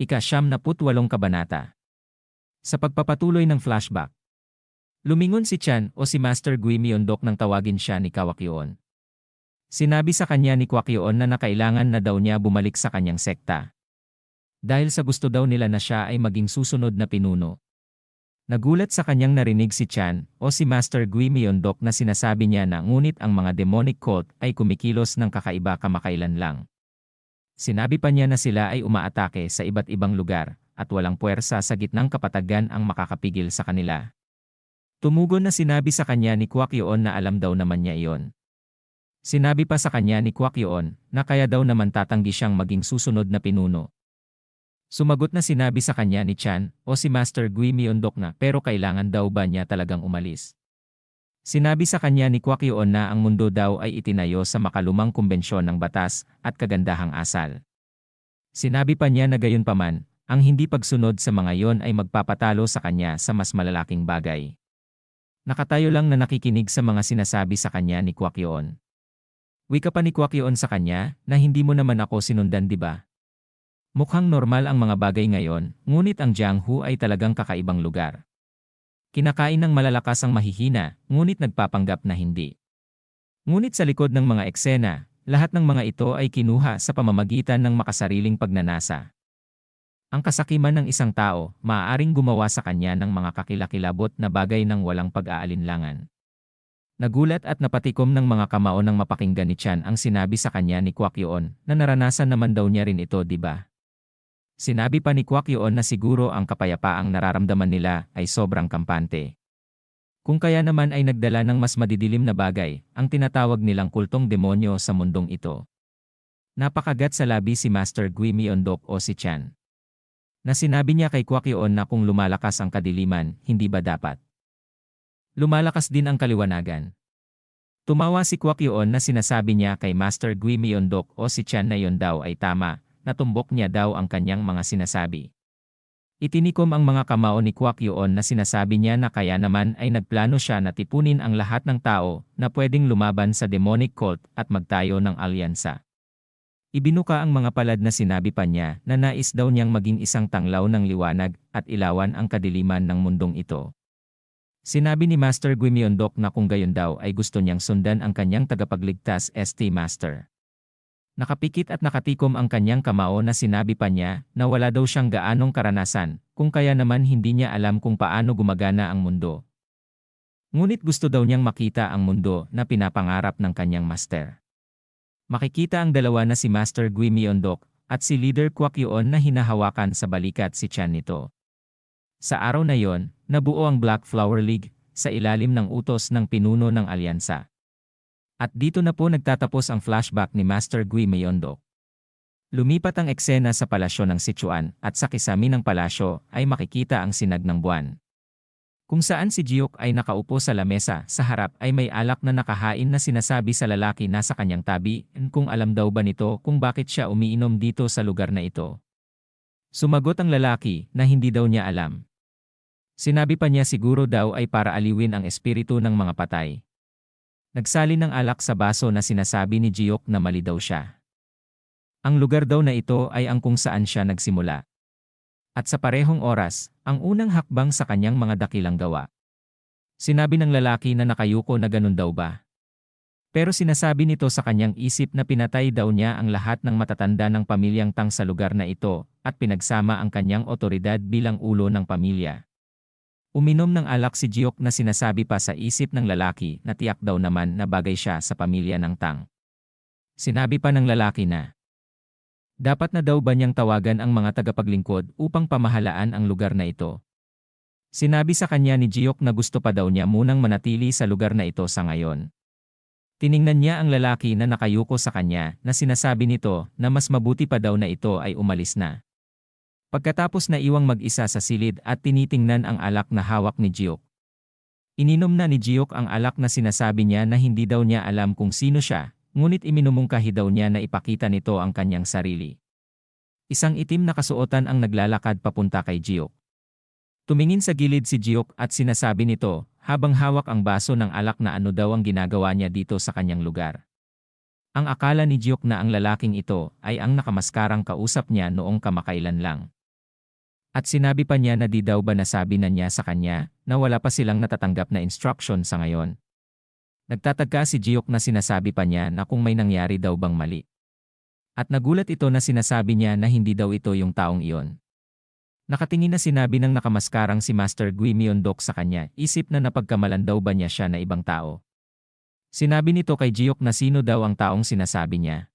Ika-78 kabanata. Sa pagpapatuloy ng flashback. Lumingon si Chan o si Master Gui Myeondok nang tawagin siya ni Kwakyeon. Sinabi sa kanya ni Kwakyeon na kailangan na daw niya bumalik sa kanyang sekta. Dahil sa gusto daw nila na siya ay maging susunod na pinuno. Nagulat sa kanyang narinig si Chan o si Master Gui Myeondok na sinasabi niya na ngunit ang mga demonic cult ay kumikilos ng kakaiba kamakailan lang. Sinabi pa niya na sila ay umaatake sa iba't ibang lugar at walang puwersa sa gitnang kapatagan ang makakapigil sa kanila. Tumugon na sinabi sa kanya ni Kwakyeon na alam daw naman niya iyon. Sinabi pa sa kanya ni Kwakyeon na kaya daw naman tatanggi siyang maging susunod na pinuno. Sumagot na sinabi sa kanya ni Chan o si Master Gui Myeondok na pero kailangan daw ba niya talagang umalis. Sinabi sa kanya ni Kwakyeon na ang mundo daw ay itinayo sa makalumang kumbensyon ng batas at kagandahang asal. Sinabi pa niya na gayunpaman, ang hindi pagsunod sa mga yon ay magpapatalo sa kanya sa mas malalaking bagay. Nakatayo lang na nakikinig sa mga sinasabi sa kanya ni Kwakyeon. Wika pa ni Kwakyeon sa kanya na hindi mo naman ako sinundan, di ba? Mukhang normal ang mga bagay ngayon, ngunit ang Jianghu ay talagang kakaibang lugar. Kinakain ng malalakas ang mahihina, ngunit nagpapanggap na hindi. Ngunit sa likod ng mga eksena, lahat ng mga ito ay kinuha sa pamamagitan ng makasariling pagnanasa. Ang kasakiman ng isang tao, maaaring gumawa sa kanya ng mga kakilakilabot na bagay ng walang pag-aalinlangan. Nagulat at napatikom ng mga kamao nang mapakinggan ni Chan ang sinabi sa kanya ni Kwakyeon na naranasan naman daw niya rin ito, di ba? Sinabi pa ni Kwakyeon na siguro ang kapayapaang nararamdaman nila ay sobrang kampante. Kung kaya naman ay nagdala ng mas madidilim na bagay, ang tinatawag nilang kultong demonyo sa mundong ito. Napakagat sa labi si Master Gui Myeondok o si Chan. Na sinabi niya kay Kwakyeon na kung lumalakas ang kadiliman, hindi ba dapat lumalakas din ang kaliwanagan? Tumawa si Kwakyeon na sinasabi niya kay Master Gui Myeondok o si Chan na yon daw ay tama. Natumbok niya daw ang kanyang mga sinasabi. Itinikom ang mga kamao ni Kwakyeon na sinasabi niya na kaya naman ay nagplano siya na tipunin ang lahat ng tao na pwedeng lumaban sa demonic cult at magtayo ng alyansa. Ibinuka ang mga palad na sinabi pa niya na nais daw niyang maging isang tanglaw ng liwanag at ilawan ang kadiliman ng mundong ito. Sinabi ni Master Gui Myeondok na kung gayon daw ay gusto niyang sundan ang kanyang tagapagligtas ST Master. Nakapikit at nakatikom ang kanyang kamao na sinabi pa niya na wala daw siyang gaanong karanasan, kung kaya naman hindi niya alam kung paano gumagana ang mundo. Ngunit gusto daw niyang makita ang mundo na pinapangarap ng kanyang master. Makikita ang dalawa na si Master Gui Myeondok at si Leader Kwakyeon na hinahawakan sa balikat si Chan nito. Sa araw na yon, nabuo ang Black Flower League sa ilalim ng utos ng pinuno ng alyansa. At dito na po nagtatapos ang flashback ni Master Gui Myeondok. Lumipat ang eksena sa palasyo ng Sichuan at sa kisami ng palasyo ay makikita ang sinag ng buwan. Kung saan si Jiok ay nakaupo sa lamesa, sa harap ay may alak na nakahain na sinasabi sa lalaki nasa kanyang tabi kung alam daw ba nito kung bakit siya umiinom dito sa lugar na ito. Sumagot ang lalaki na hindi daw niya alam. Sinabi pa niya siguro daw ay para aliwin ang espiritu ng mga patay. Nagsali ng alak sa baso na sinasabi ni Jiok na mali daw siya. Ang lugar daw na ito ay ang kung saan siya nagsimula. At sa parehong oras, ang unang hakbang sa kanyang mga dakilang gawa. Sinabi ng lalaki na nakayuko na ganun daw ba? Pero sinasabi nito sa kanyang isip na pinatay daw niya ang lahat ng matatanda ng pamilyang Tang sa lugar na ito at pinagsama ang kanyang otoridad bilang ulo ng pamilya. Uminom ng alak si Jiok na sinasabi pa sa isip ng lalaki na tiyak daw naman na bagay siya sa pamilya ng Tang. Sinabi pa ng lalaki na dapat na daw ba niyang tawagan ang mga tagapaglingkod upang pamahalaan ang lugar na ito. Sinabi sa kanya ni Jiok na gusto pa daw niya munang manatili sa lugar na ito sa ngayon. Tiningnan niya ang lalaki na nakayuko sa kanya na sinasabi nito na mas mabuti pa daw na ito ay umalis na. Pagkatapos na iwang mag-isa sa silid at tinitingnan ang alak na hawak ni Jiok. Ininom na ni Jiok ang alak na sinasabi niya na hindi daw niya alam kung sino siya, ngunit iminumungkahi daw niya na ipakita nito ang kanyang sarili. Isang itim na kasuotan ang naglalakad papunta kay Jiok. Tumingin sa gilid si Jiok at sinasabi nito, habang hawak ang baso ng alak na ano daw ang ginagawa niya dito sa kanyang lugar. Ang akala ni Jiok na ang lalaking ito ay ang nakamaskarang kausap niya noong kamakailan lang. At sinabi pa niya na di daw ba nasabi na niya sa kanya na wala pa silang natatanggap na instruction sa ngayon. Nagtatagka si Jiok na sinasabi pa niya na kung may nangyari daw bang mali. At nagulat ito na sinasabi niya na hindi daw ito yung taong iyon. Nakatingin na sinabi ng nakamaskarang si Master Gui Myeondok sa kanya, isip na napagkamalan daw ba niya siya na ibang tao. Sinabi nito kay Jiok na sino daw ang taong sinasabi niya.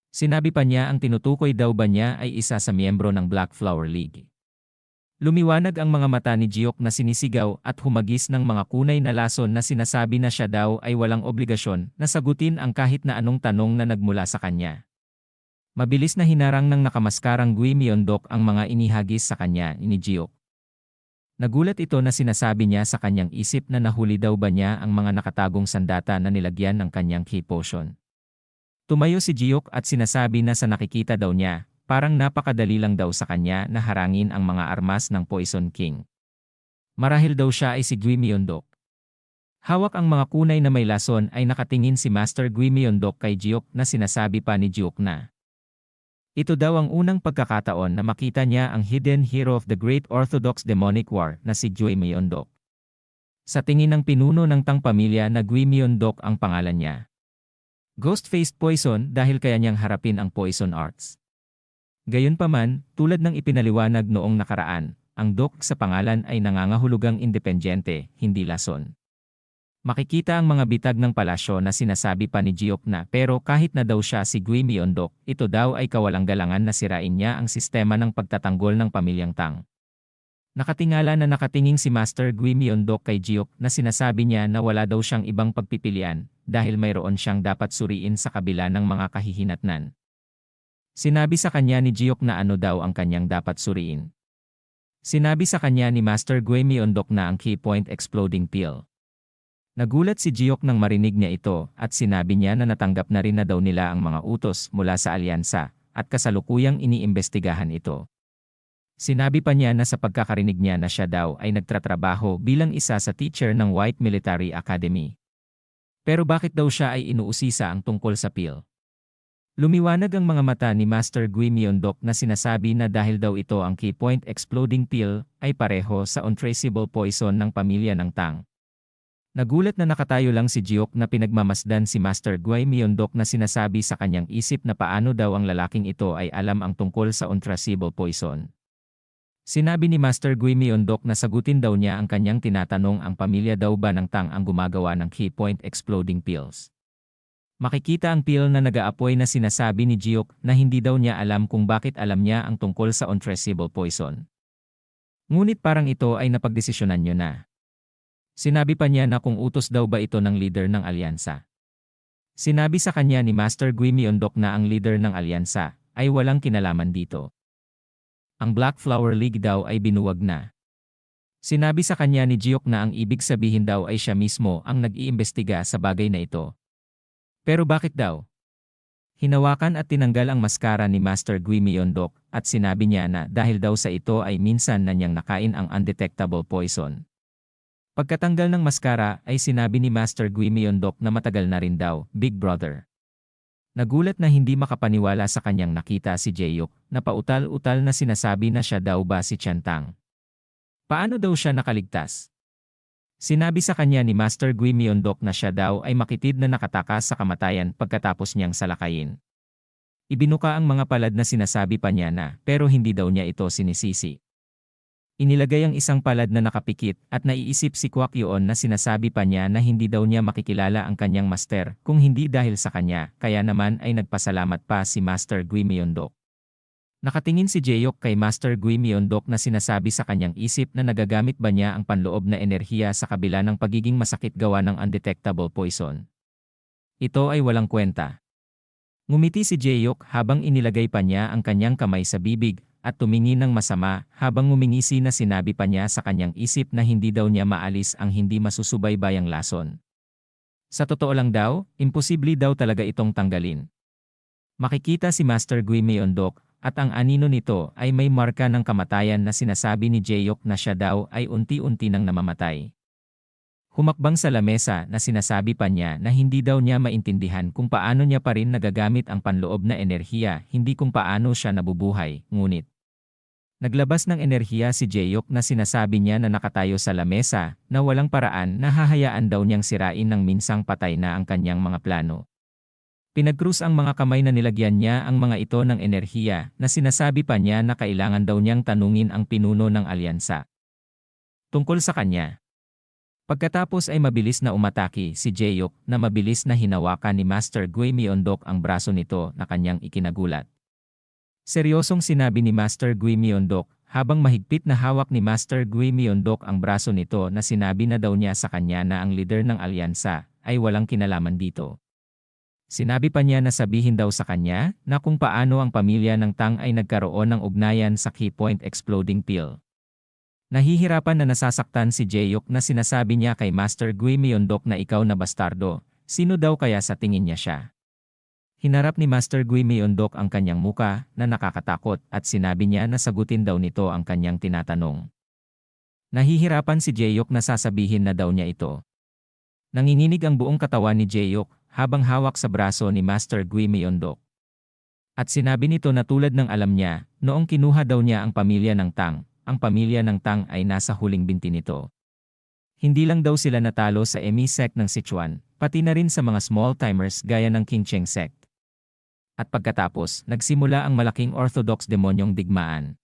Sinabi pa niya ang tinutukoy daw ba niya ay isa sa miyembro ng Black Flower League. Lumiwanag ang mga mata ni Jiok na sinisigaw at humagis ng mga kunay na lason na sinasabi na siya daw ay walang obligasyon na sagutin ang kahit na anong tanong na nagmula sa kanya. Mabilis na hinarang ng nakamaskarang Gui Myeondok ang mga inihagis sa kanya ni Jiok. Nagulat ito na sinasabi niya sa kanyang isip na nahuli daw ba niya ang mga nakatagong sandata na nilagyan ng kanyang ki potion. Tumayo si Jiok at sinasabi na sa nakikita daw niya, parang napakadali lang daw sa kanya na harangin ang mga armas ng Poison King. Marahil daw siya ay si Gui Myeondok. Hawak ang mga kunay na may lason ay nakatingin si Master Gui Myeondok kay Jiok na sinasabi pa ni Jiok na ito daw ang unang pagkakataon na makita niya ang hidden hero of the Great Orthodox Demonic War na si Gui Myeondok. Sa tingin ng pinuno ng Tang pamilya na Gui Myeondok ang pangalan niya. Ghost-faced poison dahil kaya niyang harapin ang poison arts. Gayunpaman, tulad ng ipinaliwanag noong nakaraan, ang Dok sa pangalan ay nangangahulugang independyente, hindi lason. Makikita ang mga bitag ng palasyo na sinasabi pa ni Jiok na pero kahit na daw siya si Gui Myeondok, ito daw ay kawalang-galangan na sirain niya ang sistema ng pagtatanggol ng pamilyang Tang. Nakatingala na nakatinging si Master Gui Myeondok kay Jiok na sinasabi niya na wala daw siyang ibang pagpipilian dahil mayroon siyang dapat suriin sa kabila ng mga kahihinatnan. Sinabi sa kanya ni Jiok na ano daw ang kanyang dapat suriin. Sinabi sa kanya ni Master Gui Myeondok na ang key point exploding pill. Nagulat si Jiok nang marinig niya ito at sinabi niya na natanggap na rin na daw nila ang mga utos mula sa alyansa at kasalukuyang iniimbestigahan ito. Sinabi pa niya na sa pagkakarinig niya na siya daw ay nagtatrabaho bilang isa sa teacher ng White Military Academy. Pero bakit daw siya ay inuusisa ang tungkol sa pill? Lumiwanag ang mga mata ni Master Gui Myeondok na sinasabi na dahil daw ito ang key point exploding pill ay pareho sa untraceable poison ng pamilya ng Tang. Nagulat na nakatayo lang si Jiok na pinagmamasdan si Master Gui Myeondok na sinasabi sa kanyang isip na paano daw ang lalaking ito ay alam ang tungkol sa untraceable poison. Sinabi ni Master Gui Myeondok na sagutin daw niya ang kanyang tinatanong ang pamilya daw ba ng Tang ang gumagawa ng key point exploding pills. Makikita ang pill na nag-aapoy na sinasabi ni Jiok na hindi daw niya alam kung bakit alam niya ang tungkol sa untraceable poison. Ngunit parang ito ay napagdesisyonan niyo na. Sinabi pa niya na kung utos daw ba ito ng leader ng alyansa. Sinabi sa kanya ni Master Gui Myeondok na ang leader ng alyansa ay walang kinalaman dito. Ang Black Flower League daw ay binuwag na. Sinabi sa kanya ni Jiok na ang ibig sabihin daw ay siya mismo ang nag-iimbestiga sa bagay na ito. Pero bakit daw? Hinawakan at tinanggal ang maskara ni Master Gui Myeondok at sinabi niya na dahil daw sa ito ay minsan na niyang nakain ang undetectable poison. Pagkatanggal ng maskara ay sinabi ni Master Gui Myeondok na matagal na rin daw, Big Brother. Nagulat na hindi makapaniwala sa kanyang nakita si Jaehyuk na pautal-utal na sinasabi na siya daw ba si Tian Tang. Paano daw siya nakaligtas? Sinabi sa kanya ni Master Gui Myeondok na siya daw ay makitid na nakatakas sa kamatayan pagkatapos niyang salakayin. Ibinuka ang mga palad na sinasabi pa niya na pero hindi daw niya ito sinisisi. Inilagay ang isang palad na nakapikit at naiisip si Kwak Yeon na sinasabi pa niya na hindi daw niya makikilala ang kanyang master kung hindi dahil sa kanya, kaya naman ay nagpasalamat pa si Master Gui Myeondok. Nakatingin si Jaehyuk kay Master Gui Myeondok na sinasabi sa kanyang isip na nagagamit ba niya ang panloob na enerhiya sa kabila ng pagiging masakit gawa ng undetectable poison. Ito ay walang kwenta. Ngumiti si Jaehyuk habang inilagay pa niya ang kanyang kamay sa bibig at tumingin ng masama habang ngumingisi na sinabi pa niya sa kanyang isip na hindi daw niya maalis ang hindi masusubaybayang lason. Sa totoo lang daw, imposible daw talaga itong tanggalin. Makikita si Master Gui Myeondok at ang anino nito ay may marka ng kamatayan na sinasabi ni Jaehyuk na siya daw ay unti-unti nang namamatay. Humakbang sa lamesa na sinasabi pa niya na hindi daw niya maintindihan kung paano niya pa rin nagagamit ang panloob na enerhiya, hindi kung paano siya nabubuhay, ngunit Naglabas ng enerhiya si Jaehyuk na sinasabi niya na nakatayo sa lamesa, na walang paraan na hahayaan daw niyang sirain ng minsang patay na ang kanyang mga plano. Pinagkrus ang mga kamay na nilagyan niya ang mga ito ng enerhiya na sinasabi pa niya na kailangan daw niyang tanungin ang pinuno ng alyansa tungkol sa kanya. Pagkatapos ay mabilis na umatake si Jaehyuk na mabilis na hinawakan ni Master Gui Myeondok ang braso nito na kanyang ikinagulat. Seryosong sinabi ni Master Gui Myeondok habang mahigpit na hawak ni Master Gui Myeondok ang braso nito na sinabi na daw niya sa kanya na ang leader ng alyansa ay walang kinalaman dito. Sinabi pa niya na sabihin daw sa kanya na kung paano ang pamilya ng Tang ay nagkaroon ng ugnayan sa Key Point Exploding Pill. Nahihirapan na nasasaktan si Jaehyuk na sinasabi niya kay Master Gui Myeondok na ikaw na bastardo, sino daw kaya sa tingin niya siya? Hinarap ni Master Gui Myeondok ang kanyang muka na nakakatakot at sinabi niya na sagutin daw nito ang kanyang tinatanong. Nahihirapan si Jaehyuk na sasabihin na daw niya ito. Nanginginig ang buong katawan ni Jaehyuk habang hawak sa braso ni Master Gui Myeondok. At sinabi nito na tulad ng alam niya, noong kinuha daw niya ang pamilya ng Tang, ang pamilya ng Tang ay nasa huling binti nito. Hindi lang daw sila natalo sa Emi sect ng Sichuan, pati na rin sa mga small-timers gaya ng Qingcheng sect. At pagkatapos, nagsimula ang malaking orthodox demonyong digmaan.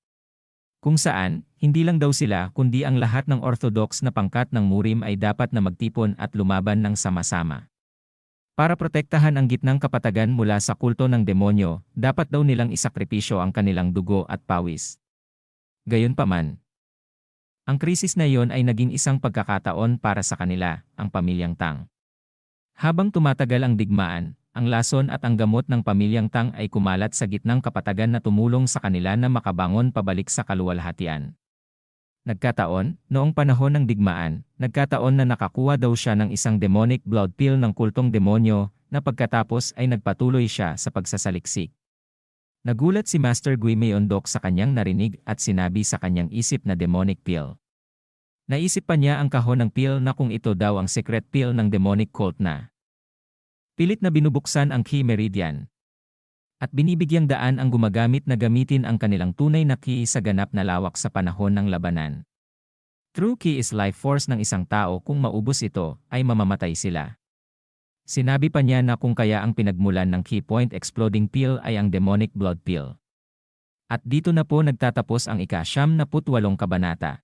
Kung saan, hindi lang daw sila kundi ang lahat ng orthodox na pangkat ng Murim ay dapat na magtipon at lumaban ng sama-sama. Para protektahan ang gitnang kapatagan mula sa kulto ng demonyo, dapat daw nilang isakripisyo ang kanilang dugo at pawis. Gayunpaman, ang krisis na iyon ay naging isang pagkakataon para sa kanila, ang pamilyang Tang. Habang tumatagal ang digmaan, ang lason at ang gamot ng pamilyang Tang ay kumalat sa gitnang kapatagan na tumulong sa kanila na makabangon pabalik sa kaluwalhatian. Nagkataon, noong panahon ng digmaan, nagkataon na nakakuha daw siya ng isang demonic blood pill ng kultong demonyo na pagkatapos ay nagpatuloy siya sa pagsasaliksik. Nagulat si Master Gui Myeondok sa kanyang narinig at sinabi sa kanyang isip na demonic pill. Naisip pa niya ang kahon ng pill na kung ito daw ang secret pill ng demonic cult na. Pilit na binubuksan ang Ki Meridian. At binibigyang daan ang gumagamit na gamitin ang kanilang tunay na Ki sa ganap na lawak sa panahon ng labanan. True Ki is life force ng isang tao, kung maubos ito, ay mamamatay sila. Sinabi pa niya na kung kaya ang pinagmulan ng Key Point Exploding Pill ay ang demonic blood pill. At dito na po nagtatapos ang ika-98 kabanata.